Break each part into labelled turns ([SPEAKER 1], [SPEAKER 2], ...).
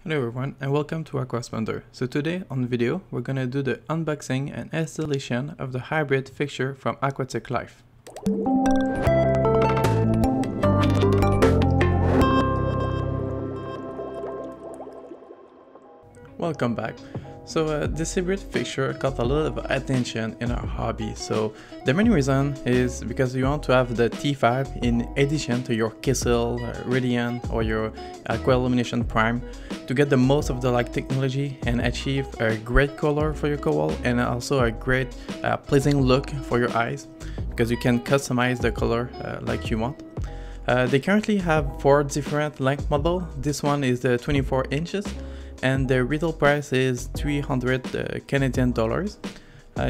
[SPEAKER 1] Hello everyone and welcome to AquaSponder. So today on the video we're gonna do the unboxing and installation of the hybrid fixture from AquaticLife. Welcome back. So this hybrid fixture got a lot of attention in our hobby. So the main reason is because you want to have the T5 in addition to your Kessil, Radiant or your Aqua Illumination Prime to get the most of the light technology and achieve a great color for your coral and also a great pleasing look for your eyes, because you can customize the color like you want. They currently have 4 different length models. This one is the 24 inches. And the retail price is 300 Canadian dollars.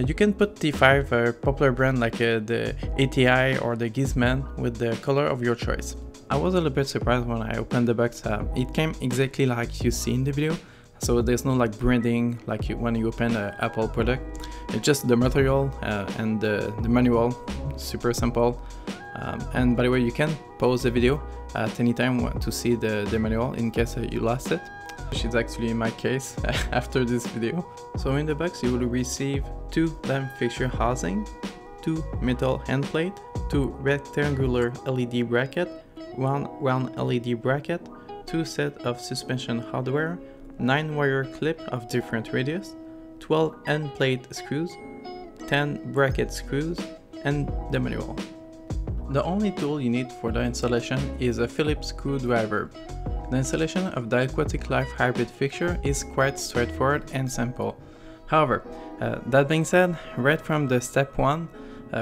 [SPEAKER 1] You can put T5 popular brand like the ATI or the Gizman with the color of your choice. I was a little bit surprised when I opened the box. It came exactly like you see in the video, so there's no like branding like when you open an Apple product. It's just the material and the manual, super simple. And by the way, you can pause the video at any time to see the manual in case you lost it, which is actually my case after this video. So in the box you will receive 2 lamp fixture housing, 2 metal hand plate, 2 rectangular LED bracket, 1 round LED bracket, 2 set of suspension hardware, 9 wire clip of different radius, 12 end plate screws, 10 bracket screws, and the manual. The only tool you need for the installation is a Phillips screwdriver. The installation of the AquaticLife hybrid fixture is quite straightforward and simple. However, that being said, right from the step 1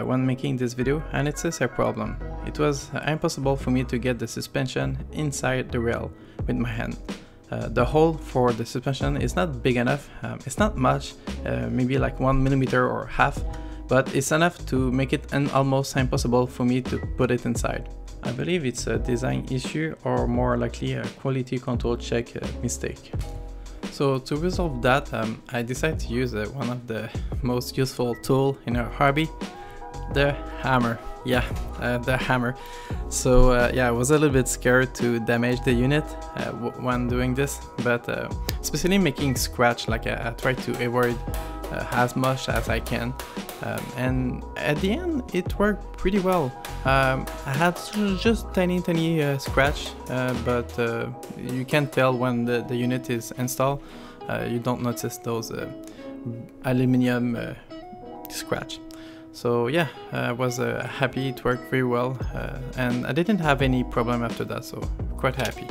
[SPEAKER 1] when making this video, I noticed a problem. It was impossible for me to get the suspension inside the rail with my hand. The hole for the suspension is not big enough. It's not much, maybe like 1 millimeter or half, but it's enough to make it almost impossible for me to put it inside. I believe it's a design issue or more likely a quality control check mistake. So to resolve that, I decided to use one of the most useful tools in our hobby, the hammer. Yeah, the hammer. So yeah, I was a little bit scared to damage the unit when doing this, but especially making scratch, like I try to avoid as much as I can. And at the end it worked pretty well. I had just tiny scratch, but you can tell when the unit is installed. You don't notice those aluminum scratch. So yeah, I was happy it worked very well, and I didn't have any problem after that, so quite happy.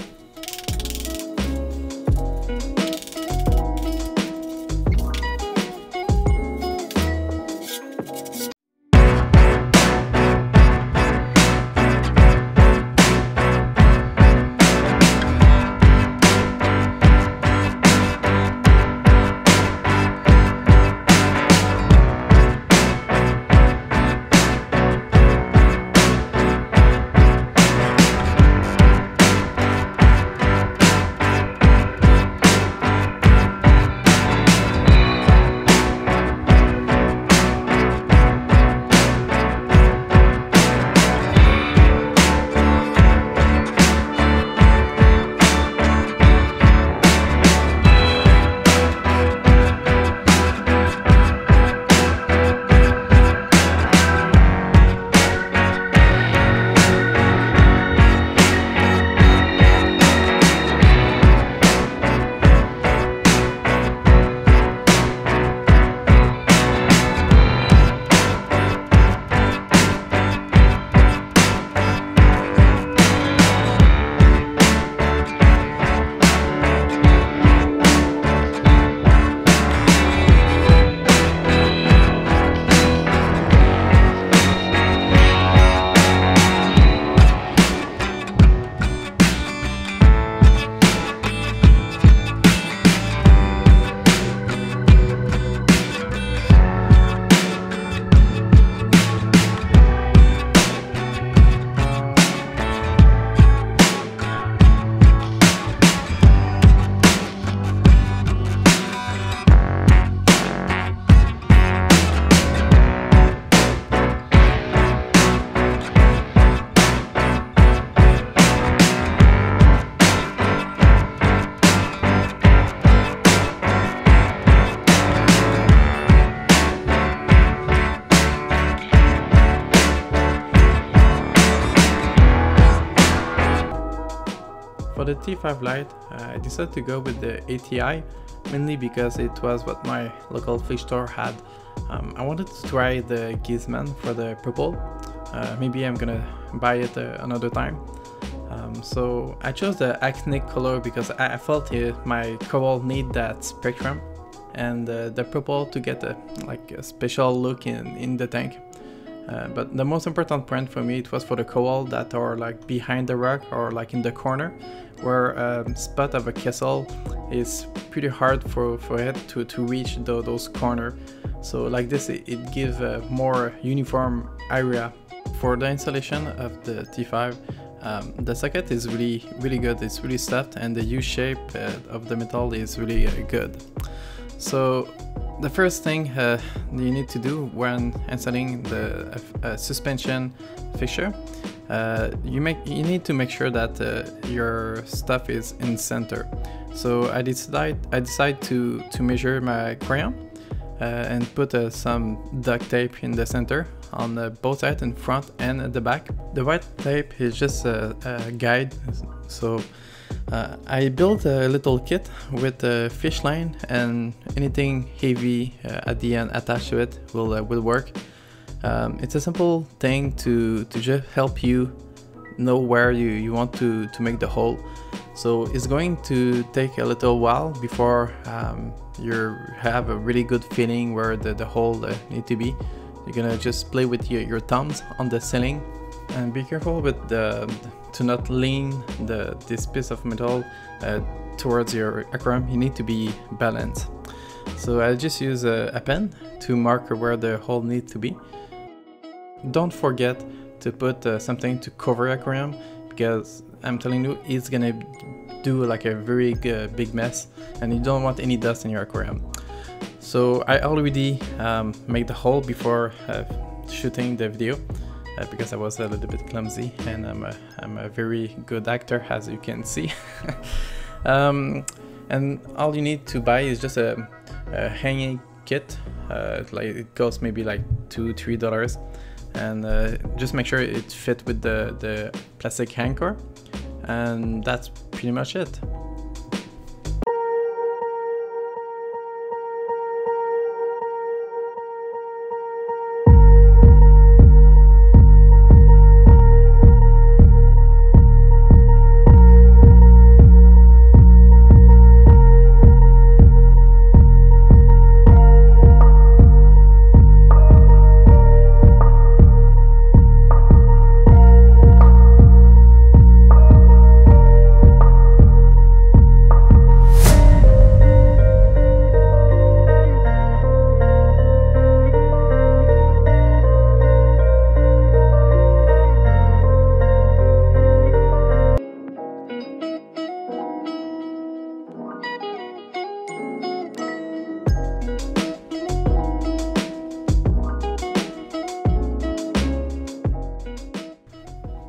[SPEAKER 1] the T5 light, I decided to go with the ATI, mainly because it was what my local fish store had. I wanted to try the Gizman for the purple. Maybe I'm gonna buy it another time. So I chose the actinic color because I felt my coral need that spectrum, and the purple to get a special look in the tank. But the most important point for me, it was for the coral that are like behind the rock or like in the corner, where a spot of a Kessil is pretty hard for it to reach those corners. So like this, it gives a more uniform area. For the installation of the T5, the socket is really good. It's really soft, and the U shape of the metal is really good. So the first thing you need to do when installing the suspension fixture, you need to make sure that your stuff is in center. So I decide to measure my aquarium and put some duct tape in the center on both sides, in front and at the back. The white tape is just a guide. So I built a little kit with a fish line, and anything heavy at the end attached to it will work. It's a simple thing to just help you know where you want to make the hole. So it's going to take a little while before you have a really good feeling where the hole need to be. You're gonna just play with your thumbs on the ceiling, and be careful with to not lean this piece of metal towards your aquarium. You need to be balanced. So I just use a pen to mark where the hole needs to be. Don't forget to put something to cover your aquarium, because I'm telling you, it's gonna do like a very big mess, and you don't want any dust in your aquarium. So I already made the hole before shooting the video, because I was a little bit clumsy, and I'm a very good actor, as you can see. And all you need to buy is just a hanging kit. Like it costs maybe like $2-3, and just make sure it fit with the plastic anchor, and that's pretty much it.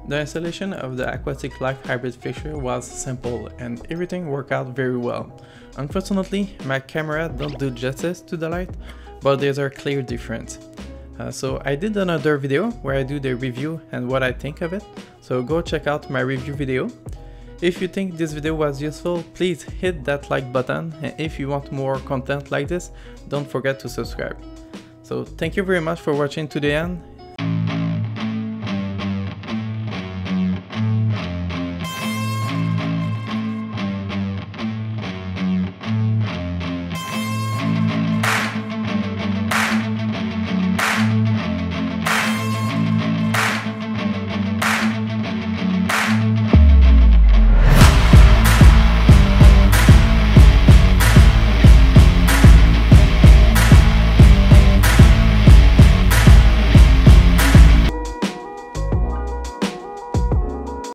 [SPEAKER 1] The installation of the AquaticLife hybrid fixture was simple, and everything worked out very well. Unfortunately, my camera don't do justice to the light, but there's a clear difference. So I did another video where I do the review and what I think of it, so go check out my review video. If you think this video was useful, please hit that like button, and if you want more content like this, don't forget to subscribe. So thank you very much for watching to the end.